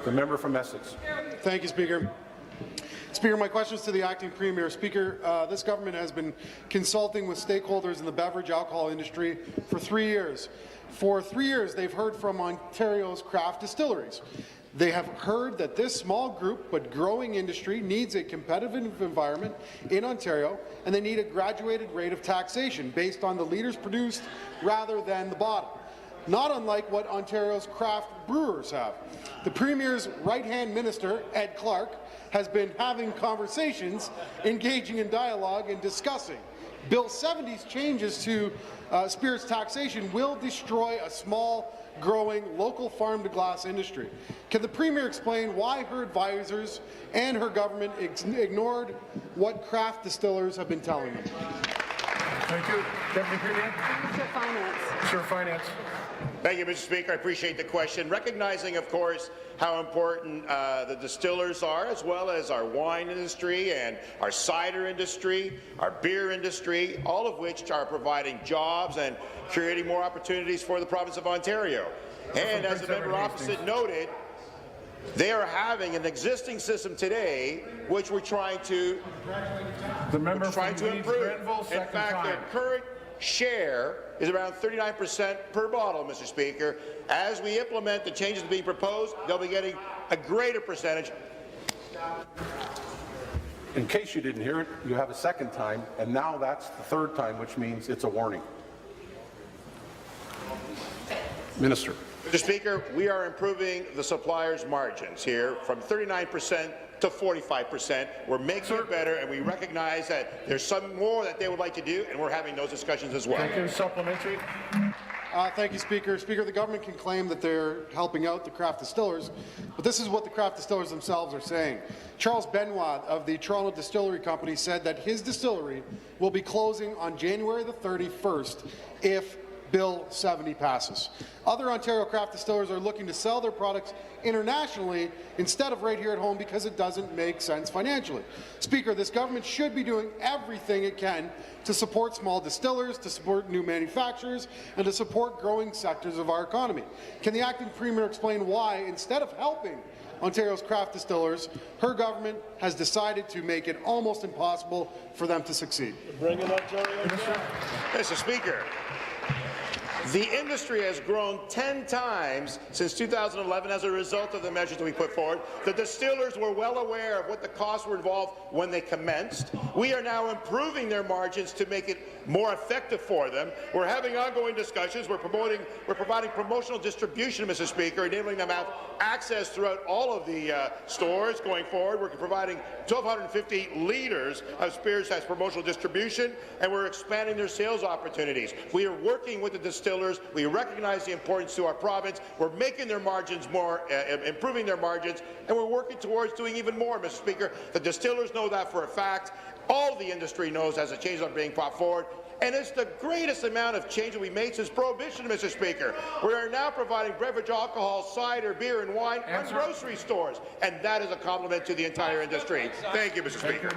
The member from Essex. Thank you, Speaker. Speaker, my question is to the acting Premier. Speaker, this government has been consulting with stakeholders in the beverage alcohol industry for 3 years. For 3 years, they've heard from Ontario's craft distilleries. They have heard that this small group but growing industry needs a competitive environment in Ontario, and they need a graduated rate of taxation based on the litres produced rather than the bottom, not unlike what Ontario's craft brewers have. The Premier's right-hand minister, Ed Clark, has been having conversations, engaging in dialogue and discussing. Bill 70's changes to spirits taxation will destroy a small, growing local farm-to-glass industry. Can the Premier explain why her advisors and her government ignored what craft distillers have been telling them? Thank you. Deputy Premier. Minister of Finance. Minister of Finance. Thank you, Mr. Speaker. I appreciate the question. Recognizing, of course, how important the distillers are, as well as our wine industry and our cider industry, our beer industry, all of which are providing jobs and creating more opportunities for the province of Ontario. And as the member opposite noted, they are having an existing system today, which we're trying to improve. In fact, their current share is around 39% per bottle, Mr. Speaker. As we implement the changes being proposed, they'll be getting a greater percentage. In case you didn't hear it, you have a second time, and now that's the third time, which means it's a warning. Minister. Mr. Speaker, we are improving the suppliers' margins here from 39% to 45%. We're making it better, and we recognize that there's some more that they would like to do, and we're having those discussions as well. Thank you. Supplementary. Thank you, Speaker. Speaker, the government can claim that they're helping out the craft distillers, but this is what the craft distillers themselves are saying. Charles Benoit of the Toronto Distillery Company said that his distillery will be closing on January the 31st if Bill 70 passes. Other Ontario craft distillers are looking to sell their products internationally instead of right here at home because it doesn't make sense financially. Speaker, this government should be doing everything it can to support small distillers, to support new manufacturers, and to support growing sectors of our economy. Can the acting Premier explain why, instead of helping Ontario's craft distillers, her government has decided to make it almost impossible for them to succeed? Bring it up, Jerry. Mr. Speaker, the industry has grown 10 times since 2011 as a result of the measures that we put forward. The distillers were well aware of what the costs were involved when they commenced. We are now improving their margins to make it more effective for them. We're having ongoing discussions. We're providing promotional distribution, Mr. Speaker, enabling them to have access throughout all of the stores going forward. We're providing 1,250 litres of spirits as promotional distribution, and we're expanding their sales opportunities. We are working with the distillers. We recognize the importance to our province. We're making their margins more, improving their margins, and we're working towards doing even more, Mr. Speaker. The distillers know that for a fact. All the industry knows as the changes are being brought forward. And it's the greatest amount of change that we made since Prohibition, Mr. Speaker. We are now providing beverage alcohol, cider, beer, and wine in grocery stores, and that is a compliment to the entire industry. Thank you, Mr. Speaker.